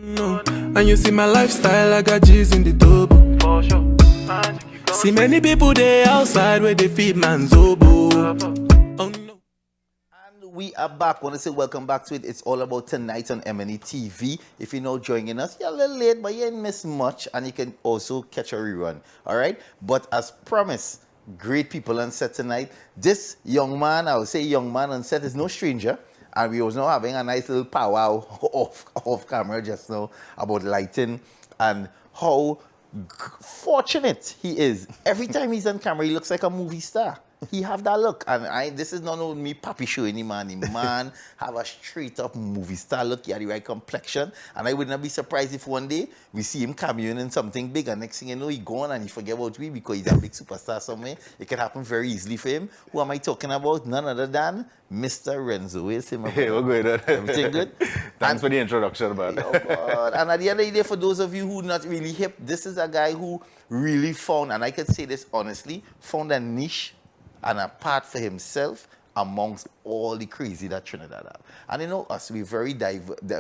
No, and you see my lifestyle, I got G's in the double. For sure. See many people there outside where they feed man's oboe. Oh no. And we are back. I want to say welcome back to it. It's all about tonight on M&ETV. If you're now joining us, you're a little late, but you didn't miss much, and you can also catch a rerun. All right? But as promised, great people on set tonight. This young man, I would say young man on set, is no stranger. And we was now having a nice little powwow off camera just now about lighting and how fortunate he is. Every time he's on camera, he looks like a movie star. He have that look. And this is not only me papi showing him, man. The man have a straight up movie star look. He had the right complexion. And I would not be surprised if one day we see him cameoing in something big, and next thing you know, he gone and he forget about me because he's a big superstar somewhere. It can happen very easily for him. Who am I talking about? None other than Mr. Renzo. Where's him? Hey, we're good. Everything good? Thanks for the introduction, man. Oh, God. And at the end of the day, for those of you who not really hip, this is a guy who really found, and I can say this honestly, found a niche and a path for himself amongst all the crazy that Trinidad have. And you know us, we're very diverse,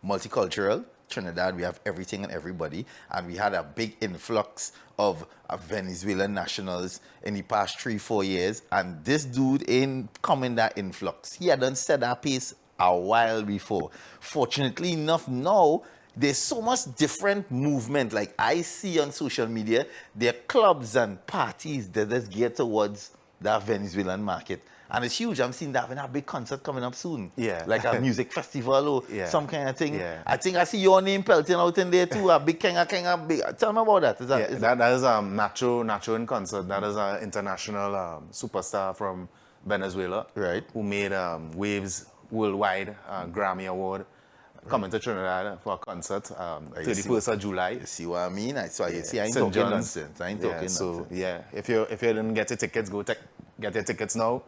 multicultural. Trinidad, we have everything and everybody, and we had a big influx of Venezuelan nationals in the past 3-4 years, and this dude ain't coming that influx. He had done set that pace a while before. Fortunately enough, now there's so much different movement. Like I see on social media, there are clubs and parties that just geared towards that Venezuelan market. And it's huge. I'm seeing that having a big concert coming up soon. Yeah. Like a music festival or some kind of thing. Yeah. I think I see your name pelting out in there too. A big kind of big. Tell me about that. That is Nacho in concert. That is an international superstar from Venezuela. Right. Who made waves worldwide, Grammy Award. Coming to Trinidad for a concert, 31st of July. You see what I mean? So you see, I ain't St. talking John's. nonsense. I ain't talking nonsense. So yeah, if you didn't get your tickets, get your tickets now.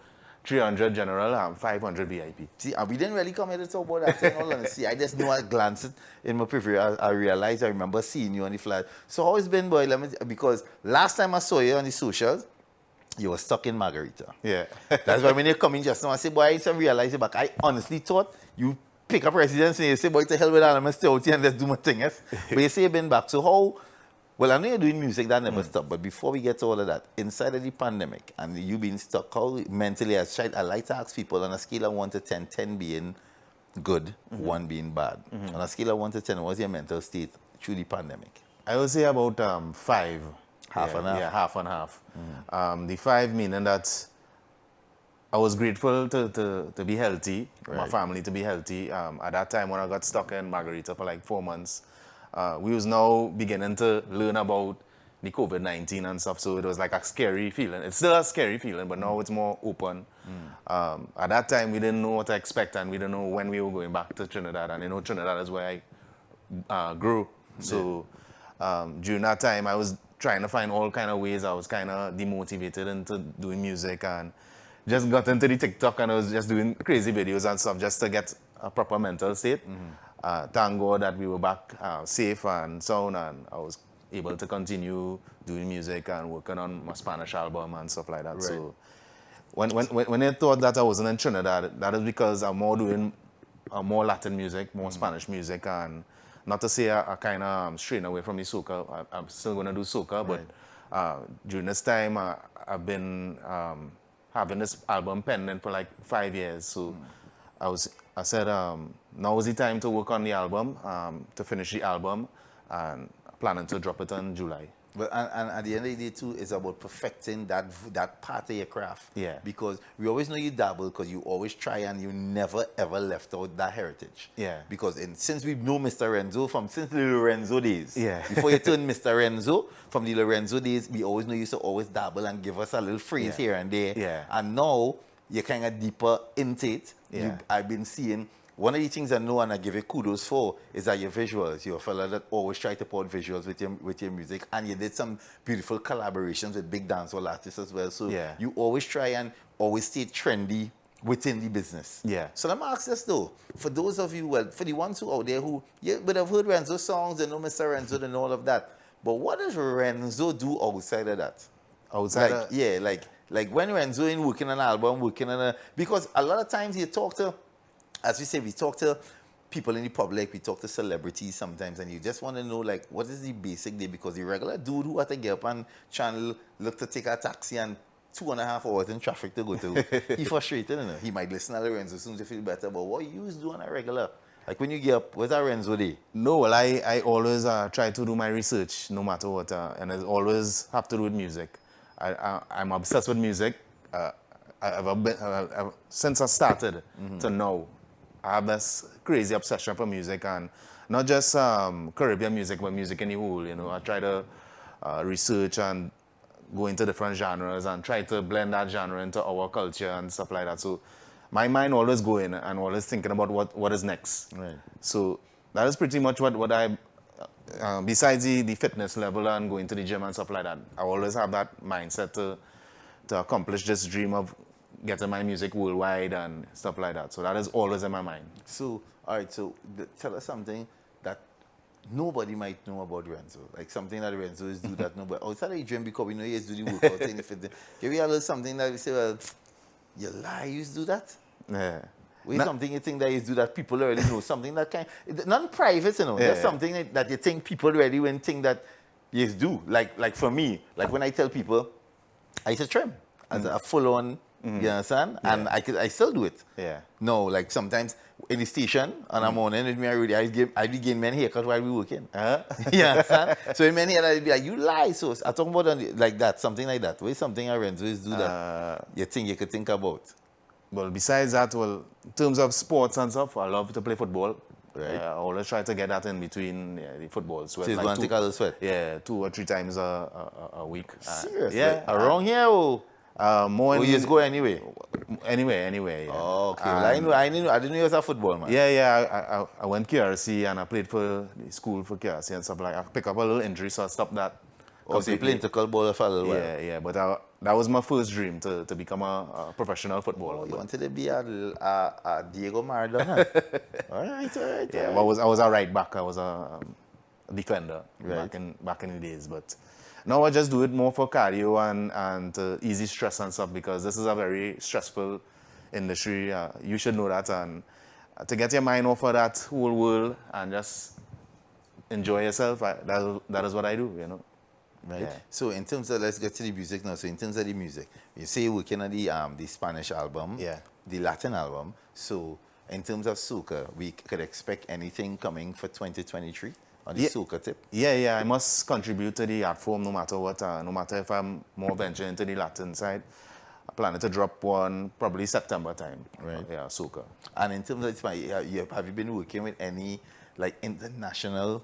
300 general, 500 VIP. See, and we didn't really come here to talk about that thing all honesty. I just know I glanced in my preview. I realized I remember seeing you on the flash. So how it's been, boy? Because last time I saw you on the socials, you were stuck in Margarita. Yeah. That's why when you come in just now, I say, boy, I didn't realize it back. I honestly thought you pick up residence and you say, boy, to hell with that, I'm going to stay out here and let's do my thing. Yes? But you say you've been back. So how, well, I know you're doing music, that never stopped, but before we get to all of that, inside of the pandemic and you being stuck, how mentally, I like to ask people on a scale of 1 to 10, 10 being good, 1 being bad. On a scale of 1 to 10, what's your mental state through the pandemic? I would say about 5. Half and half? Yeah, half and half. The 5 meaning that I was grateful to be healthy, my family to be healthy. At that time when I got stuck in Margarita for like 4 months, we was now beginning to learn about the COVID-19 and stuff, so it was like a scary feeling. It's still a scary feeling, but now it's more open. At that time, we didn't know what to expect, and we didn't know when we were going back to Trinidad, and you know Trinidad is where I grew. So during that time, I was trying to find all kind of ways. I was kind of demotivated into doing music, and just got into the TikTok, and I was just doing crazy videos and stuff just to get a proper mental state. Thank God that we were back safe and sound, and I was able to continue doing music and working on my Spanish album and stuff like that. Right. So when I thought that I wasn't in Trinidad, that is because I'm more doing more Latin music, more Spanish music, and not to say I kind of straying away from the soca. I'm still going to do soca, but during this time I've been having this album pending for like 5 years. So I said, now is the time to work on the album, to finish the album, and planning to drop it in July. But and at the end of the day too, it's about perfecting that part of your craft. Yeah. Because we always know you dabble because you always try and you never ever left out that heritage. Yeah. Because since we've known Mr. Renzo since the Lorenzo days. Yeah. Before you turned Mr. Renzo, from the Lorenzo days, we always know you used to always dabble and give us a little phrase here and there. Yeah. And now you're kind of deeper into it. Yeah. I've been seeing. One of the things I know and I give you kudos for is that your visuals. You're a fella that always try to put visuals with your music, and you did some beautiful collaborations with big dancehall artists as well. So you always try and always stay trendy within the business. Yeah. So let me ask this though, for those of you, well, for the ones who out there who would have heard Renzo songs and know Mr. Renzo and all of that, but what does Renzo do outside of that? Outside like when Renzo in working on an album, because a lot of times you talk to, as we say, we talk to people in the public, we talk to celebrities sometimes, and you just want to know, like, what is the basic day? Because the regular dude who had to get up and channel, look to take a taxi and 2.5 hours in traffic to go to, he frustrated, you know? He might listen to Renzo soon to feel better, but what you do on a regular? Like when you get up, what's that Renzo day? No, well, I always try to do my research no matter what, and it always have to do with music. I'm obsessed with music. Since I started to now, I have this crazy obsession for music, and not just Caribbean music, but music in the whole. You know, I try to research and go into different genres and try to blend that genre into our culture and stuff like that. So my mind always going and always thinking about what is next. Right. So that is pretty much what I, besides the fitness level and going to the gym and stuff like that, I always have that mindset to accomplish this dream of getting my music worldwide and stuff like that. So that is always in my mind. So, all right, so tell us something that nobody might know about Renzo. Like something that Renzo is do that nobody, outside of the gym, because we know he is do the workout thing. Give me a little something that we say, well, you lie, you used to do that? Yeah. With something you think that you do that people already know, something that kind, not private, you know, just something that you think people already wouldn't think that you do. Like for me, like when I tell people, I used to trim as a full-on, you understand? Yeah. And I still do it. Yeah. No, like sometimes in the station on a morning with me already, I'd be getting many haircuts while we working. You understand? So in many I'd be like, you lie. So I talk about like that, something like that. Where's something I Renzo is do that you think you could think about? Well, besides that, well, in terms of sports and stuff, I love to play football. Right. I always try to get that in between the football sweat. So you want to take a little sweat? Yeah, 2 or 3 times a week. Seriously? Yeah. Around here or? More you just go anyway? Anyway, yeah. Oh, okay. Well, I didn't know you was a football man. Yeah. I went QRC and I played for the school for QRC and stuff like that. I picked up a little injury, so I stopped that. Oh, so you played ball for a little while? Yeah, but that was my first dream, to become a professional footballer. Oh, you wanted to be a Diego Maradona? all right. Yeah, I was a right back. I was a defender right. back in the days. But now I just do it more for cardio and easy stress and stuff, because this is a very stressful industry. You should know that. And to get your mind off of that whole world and just enjoy yourself, that is what I do, you know. Right. Yeah. So in terms of, let's get to the music now. So in terms of the music, you say you're working on the Spanish album, the Latin album. So in terms of soca, we could expect anything coming for 2023 on the soca tip? Yeah. I must contribute to the art form no matter what. No matter if I'm more venturing into the Latin side. I plan to drop one probably September time. Right. Yeah, soca. And in terms of have you been working with any like international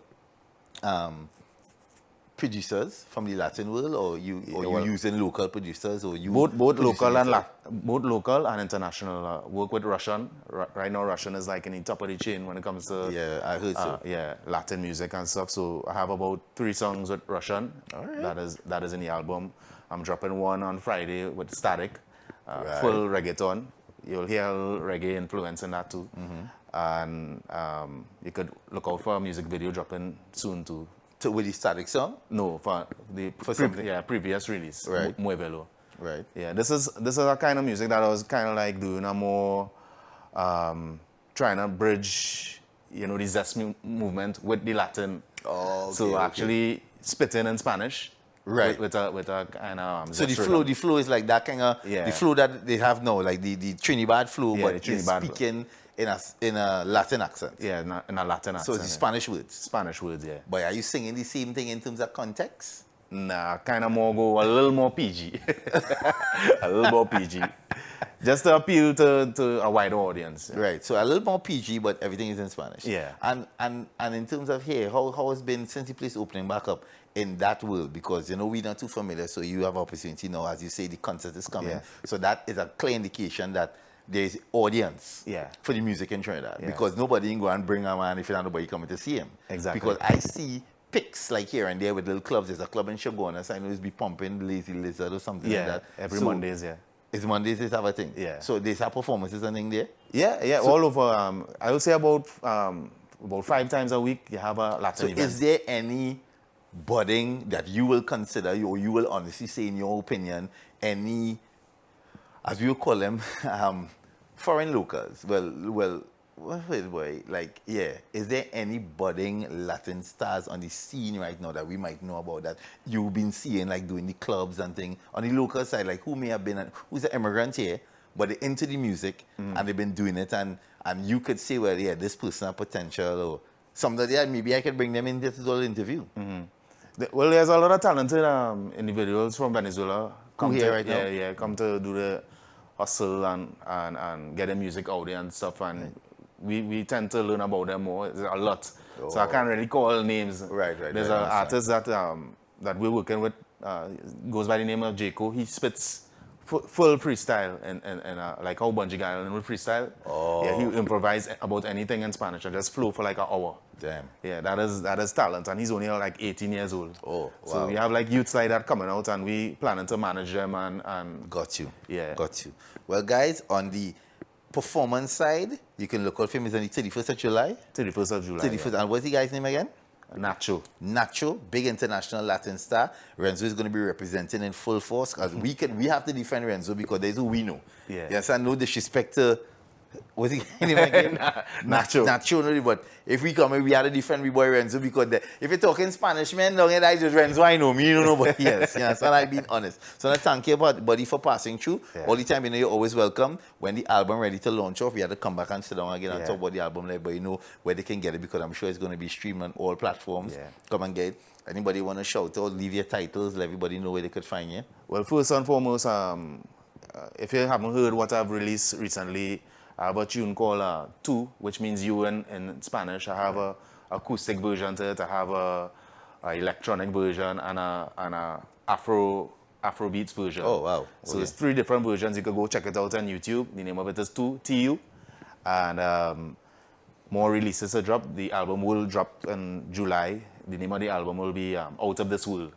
producers from the Latin world, or you using local producers, or you both local and international? Work with Russian. Right now, Russian is like in the top of the chain when it comes to I heard so. Latin music and stuff. So I have about 3 songs with Russian. All right. That is in the album. I'm dropping one on Friday with Static, full reggaeton. You'll hear a little reggae influence in that too. And you could look out for a music video dropping soon too. With the Static song? No, for the previous release, right. Muévelo. Right. Yeah, this is a kind of music that I was kind of like doing a more trying to bridge, the zest movement with the Latin. Oh, okay, so actually spitting in Spanish. Right. With a kind of so the flow is like that kind of the flow that they have now, like the Trinidad flow, but you're speaking in a Latin accent. Yeah, in a Latin accent. So it's Spanish words. Spanish words, yeah. But are you singing the same thing in terms of context? Nah, kind of more go a little more PG. A little more PG. Just to appeal to a wider audience. Yeah. Right. So a little more PG, but everything is in Spanish. Yeah. And in terms of here, how has been since the place opening back up in that world? Because we're not too familiar, so you have opportunity now, as you say, the concert is coming. Yeah. So that is a clear indication that there's audience for the music in Trinidad. Yeah. Because nobody can go and bring a man if there's nobody coming to see him. Exactly. Because I see pics like here and there with little clubs. There's a club in Shogunas, I know it's be pumping Lazy Lizard or something like that. Every Mondays, It's Mondays, they have a thing. Yeah. So they have performances and thing there? Yeah, so, all over. I would say about 5 times a week you have a Latin event. Is there any budding that you will consider, or you will honestly say in your opinion, any, as we would call them, foreign locals? Well, Wait, boy, like, yeah, is there any budding Latin stars on the scene right now that we might know about that you've been seeing, like doing the clubs and thing on the local side, like who may have been, who's an immigrant here, but they're into the music and they've been doing it, and you could say, well, yeah, this person has potential, or something like that. Maybe I could bring them in this little interview. Well, there's a lot of talented individuals from Venezuela come here to, right now? yeah, come to do the hustle and get the music out there and stuff, and we tend to learn about them more. There's a lot, so I can't really call names. Right. There's an artist that that we're working with, goes by the name of Jaiga. He spits full freestyle and like how Bungie Guy will freestyle. Yeah, he improvise about anything in Spanish and just flow for like an hour. Damn. Yeah, that is talent, and he's only like 18 years old. Oh, wow. So we have like youths like that coming out, and we planning to manage them and Got you. Yeah. Got you. Well, guys, on the performance side, you can look out for him. It's on the 31st of July. 31st of July. 31st. And what's the guy's name again? Nacho. Nacho, big international Latin star. Renzo is going to be representing in full force, because we have to defend Renzo because there's who we know. Yeah. Yes, I know disrespect to, what's his name again? Nacho. Nacho, no, but if we come in, we have to defend we boy Renzo, because if you're talking Spanish, man, don't get just Renzo, I know me, you don't know, but yes, yes, and I've been honest. So I thank you, buddy, for passing through. Yeah. All the time, you know, you're always welcome. When the album ready to launch off, we had to come back and sit down again and talk about the album, like, but you know where they can get it, because I'm sure it's going to be streamed on all platforms. Yeah. Come and get it. Anybody want to shout out, leave your titles, let everybody know where they could find you? Well, first and foremost, if you haven't heard what I've released recently, I have a tune called Tu, which means you in Spanish. I have a acoustic version to it. I have a electronic version and a Afrobeats version. Oh, wow. So it's 3 different versions. You can go check it out on YouTube. The name of it is Tu, T-U. And more releases to drop. The album will drop in July. The name of the album will be Out of This World.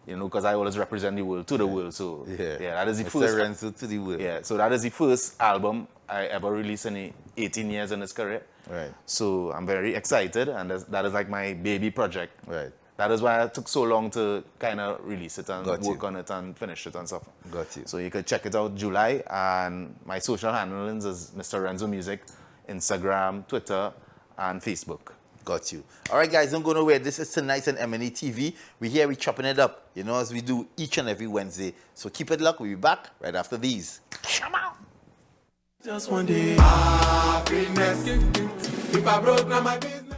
You know, because I always represent the world to the world. So yeah, that is the first. Renzo to the world. Yeah, so that is the first album I ever released in the 18 years in his career. Right. So I'm very excited, and that is like my baby project. Right. That is why it took so long to kind of release it and Got work you. on it and finish it and stuff. Got you. So you can check it out July, and my social handlings is Mr. Renzo Music, Instagram, Twitter, and Facebook. Got you. All right, guys, don't go nowhere. This is Tonight on M&ETV. We're here, we're chopping it up, you know, as we do each and every Wednesday. So keep it locked. We'll be back right after these. Come on. Just one day. Happiness. If I broke, now my business.